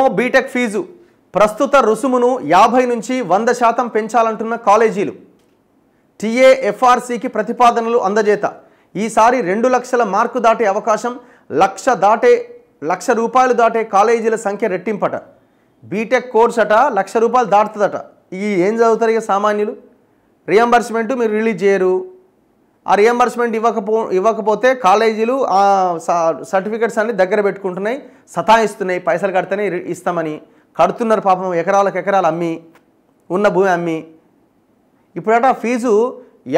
అమ్మో BTech fee ప్రస్తుత రుసుమును 50 నుంచి 100% పెంచాలంటున్న కాలేజీలు. టీఏఎఫ్ఆర్సీకి ప్రతిపాదనలు అందజేత. ఈసారి 2 లక్షల మార్కు దాటే అవకాశం, లక్ష రూపాయలు దాటే కాలేజీల సంఖ్య రెట్టింపట. బీటెక్ కోర్స్ అట ₹1,00,000 దాటుతుందట. ఈ ఏం చదువుతారు ఇక సామాన్యులు? రియంబర్స్మెంట్ మీరు రిలీజ్ చేయరు. ఆ రియంబర్స్మెంట్ ఇవ్వకపోతే కాలేజీలు ఆ సర్టిఫికెట్స్ అన్ని దగ్గర పెట్టుకుంటున్నాయి, సతాయిస్తున్నాయి. పైసలు కడితేనే ఇస్తామని కడుతున్నారు పాపం, ఎకరాలు అమ్మి, ఉన్న భూమి అమ్మి. ఇప్పుడట ఫీజు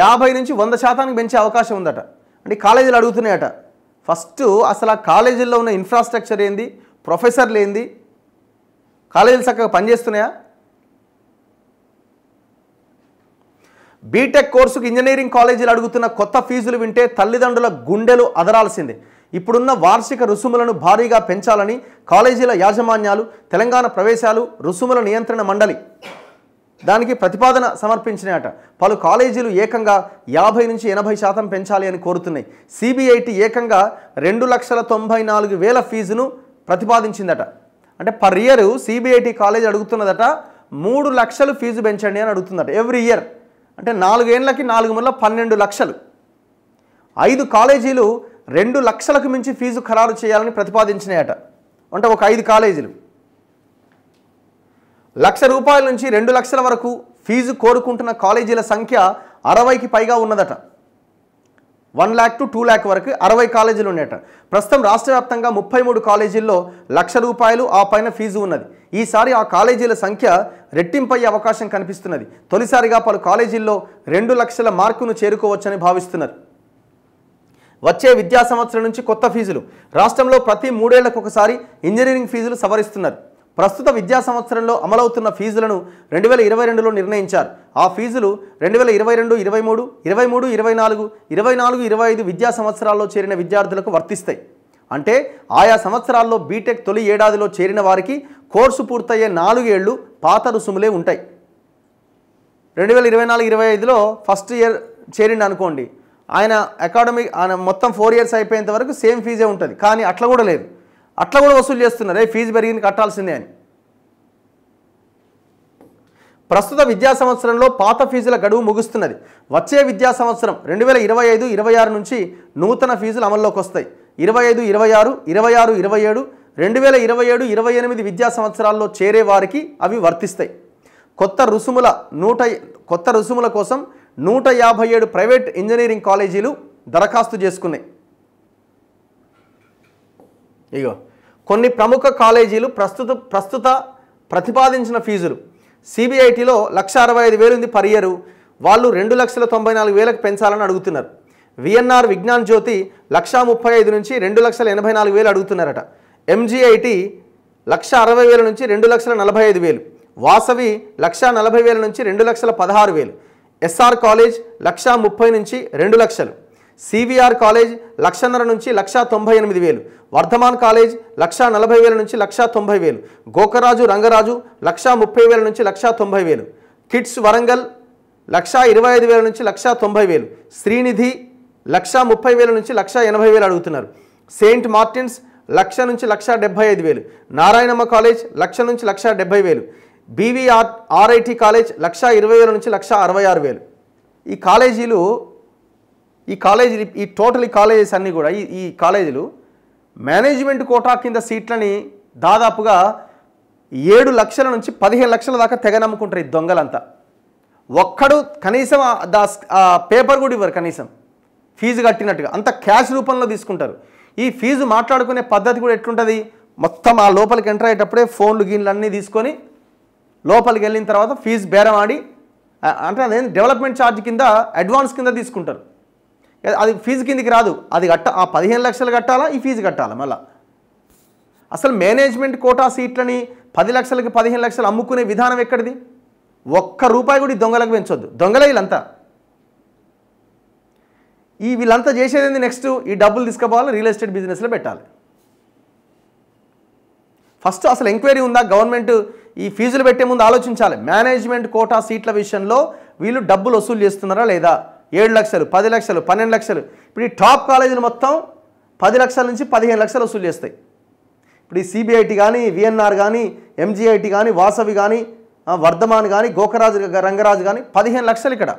50 నుంచి 100% పెంచే అవకాశం ఉందట. అంటే కాలేజీలు అడుగుతున్నాయట. ఫస్ట్ అసలు ఆ కాలేజీల్లో ఉన్న ఇన్ఫ్రాస్ట్రక్చర్ ఏంది, ప్రొఫెసర్లు ఏంది, కాలేజీలు చక్కగా పనిచేస్తున్నాయా? బీటెక్ కోర్సుకు ఇంజనీరింగ్ కాలేజీలు అడుగుతున్న కొత్త ఫీజులు వింటే తల్లిదండ్రుల గుండెలు అదరాల్సిందే. ఇప్పుడున్న వార్షిక రుసుములను భారీగా పెంచాలని కాలేజీల యాజమాన్యాలు తెలంగాణ ప్రవేశాలు రుసుముల నియంత్రణ మండలి దానికి ప్రతిపాదన సమర్పించినాయట. పలు కాలేజీలు ఏకంగా 50 నుంచి 80% పెంచాలి అని కోరుతున్నాయి. సిబిఐటి ఏకంగా 2,94,000 ఫీజును ప్రతిపాదించిందట. అంటే పర్ ఇయర్ సిబిఐటి కాలేజ్ అడుగుతున్నదట 3 లక్షలు ఫీజు పెంచండి అని అడుగుతుందట ఎవ్రీ ఇయర్. అంటే 4 ఏళ్ళకి 4 ముళ్ళ 12 లక్షలు. 5 కాలేజీలు 2 లక్షలకు మించి ఫీజు ఖరారు చేయాలని ప్రతిపాదించినాయట. అంటే ఒక 5 కాలేజీలు ₹1,00,000 నుంచి 2 లక్షల వరకు ఫీజు కోరుకుంటున్న కాలేజీల సంఖ్య 60కి పైగా ఉన్నదట. 1 lakh to 2 lakh వరకు 60 కాలేజీలు ఉన్నాయట. ప్రస్తుతం రాష్ట్ర వ్యాప్తంగా 33 కాలేజీల్లో ₹1,00,000 ఆ పైన ఫీజు ఉన్నది. ఈసారి ఆ కాలేజీల సంఖ్య రెట్టింపయ్యే అవకాశం కనిపిస్తున్నది. తొలిసారిగా పలు కాలేజీల్లో 2 లక్షల మార్కును చేరుకోవచ్చని భావిస్తున్నారు. వచ్చే విద్యా సంవత్సరం నుంచి కొత్త ఫీజులు. రాష్ట్రంలో ప్రతి 3 ఏళ్లకు ఒకసారి ఇంజనీరింగ్ ఫీజులు సవరిస్తున్నారు. ప్రస్తుత విద్యా సంవత్సరంలో అమలవుతున్న ఫీజులను 2022లో నిర్ణయించారు. ఆ ఫీజులు 2022, 23, 23, 24, 24, 25 విద్యా సంవత్సరాల్లో చేరిన విద్యార్థులకు వర్తిస్తాయి. అంటే ఆయా సంవత్సరాల్లో బీటెక్ తొలి ఏడాదిలో చేరిన వారికి కోర్సు పూర్తయ్యే 4 ఏళ్లు పాత రుసుములే ఉంటాయి. 2024-25లో ఫస్ట్ ఇయర్ చేరిండు అనుకోండి, ఆయన మొత్తం 4 years అయిపోయేంత వరకు సేమ్ ఫీజే ఉంటుంది. కానీ అట్లా కూడా లేదు, అట్లా కూడా వసూలు చేస్తున్నారు. ఫీజు పెరిగింది కట్టాల్సిందే అని. ప్రస్తుత విద్యా సంవత్సరంలో పాత ఫీజుల గడువు ముగుస్తున్నది. వచ్చే విద్యా సంవత్సరం 2025-26 నుంచి నూతన ఫీజులు అమల్లోకి వస్తాయి. 25-26, 26-27, 2027-28 విద్యా సంవత్సరాల్లో చేరే వారికి అవి వర్తిస్తాయి. కొత్త రుసుముల కోసం 157 ప్రైవేట్ ఇంజనీరింగ్ కాలేజీలు దరఖాస్తు చేసుకున్నాయి. ఇగో కొన్ని ప్రముఖ కాలేజీలు ప్రస్తుత ప్రతిపాదించిన ఫీజులు. సిబిఐటిలో 1,65,000 ఉంది పర్ ఇయర్, వాళ్ళు 2,94,000 పెంచాలని అడుగుతున్నారు. విఎన్ఆర్ విజ్ఞాన్ జ్యోతి 1,35,000 నుంచి 2,84,000 అడుగుతున్నారట. ఎంజీఐటి 1,60,000 నుంచి 2,45,000. వాసవి 1,40,000 నుంచి 2,16,000. ఎస్ఆర్ కాలేజ్ 1,30,000 నుంచి 2 లక్షలు. సివిఆర్ కాలేజ్ 1,50,000 నుంచి 1,98,000. వర్ధమాన్ కాలేజ్ 1,40,000 నుంచి 1,90,000. గోకరాజు రంగరాజు 1,30,000 నుంచి 1,90,000. కిడ్స్ వరంగల్ 1,25,000 నుంచి 1,90,000. శ్రీనిధి 1,30,000 నుంచి 1,80,000 అడుగుతున్నారు. సెయింట్ మార్టిన్స్ 1,00,000 నుంచి 1,75,000. నారాయణమ్మ కాలేజ్ 1,00,000 నుంచి 1,70,000. బీవీఆర్ఐటి కాలేజ్ 1,20,000 నుంచి 1,66,000. ఈ టోటల్ కాలేజెస్ అన్నీ కూడా ఈ కాలేజీలు మేనేజ్మెంట్ కోటా కింద సీట్లని దాదాపుగా 7 లక్షల నుంచి 15 లక్షల దాకా తెగ నమ్ముకుంటారు ఈ దొంగలంతా. ఒక్కడు కనీసం పేపర్ కూడా ఇవ్వరు, కనీసం ఫీజు కట్టినట్టుగా అంత క్యాష్ రూపంలో తీసుకుంటారు. ఈ ఫీజు మాట్లాడుకునే పద్ధతి కూడా ఎట్లుంటుంది, మొత్తం ఆ లోపలికి ఎంటర్ అయ్యేటప్పుడే ఫోన్లు గీన్లు అన్నీ తీసుకొని లోపలికి వెళ్ళిన తర్వాత ఫీజు బేరం ఆడి, అంటే అదే డెవలప్మెంట్ ఛార్జ్ కింద అడ్వాన్స్ కింద తీసుకుంటారు. అది ఫీజు కిందికి రాదు, అది ఆ 15 లక్షలు కట్టాలా, ఈ ఫీజు కట్టాలా. మళ్ళీ అసలు మేనేజ్మెంట్ కోటా సీట్లని 10 లక్షలకి 15 లక్షలు అమ్ముకునే విధానం ఎక్కడిది? ₹1 కూడా ఈ దొంగలకు పెంచొద్దు. దొంగలే వీళ్ళంతా. వీళ్ళంతా చేసేది నెక్స్ట్ ఈ డబ్బులు తీసుకుపోవాలి, రియల్ ఎస్టేట్ బిజినెస్లో పెట్టాలి. ఫస్ట్ అసలు ఎంక్వైరీ ఉందా? గవర్నమెంట్ ఈ ఫీజులు పెట్టే ముందు ఆలోచించాలి. మేనేజ్మెంట్ కోటా సీట్ల విషయంలో వీళ్ళు డబ్బులు వసూలు చేస్తున్నారా లేదా? 7 లక్షలు, 10 లక్షలు, 12 లక్షలు. ఇప్పుడు ఈ టాప్ కాలేజీలు మొత్తం 10 లక్షల నుంచి 15 లక్షలు వసూలు చేస్తాయి. ఇప్పుడు ఈ సిబిఐటి కానీ, విఎన్ఆర్ కానీ, ఎంజిఐటి కానీ, వాసవి కానీ, వర్ధమాన్ కానీ, గోకరాజు రంగరాజు కానీ 15 లక్షలు ఇక్కడ.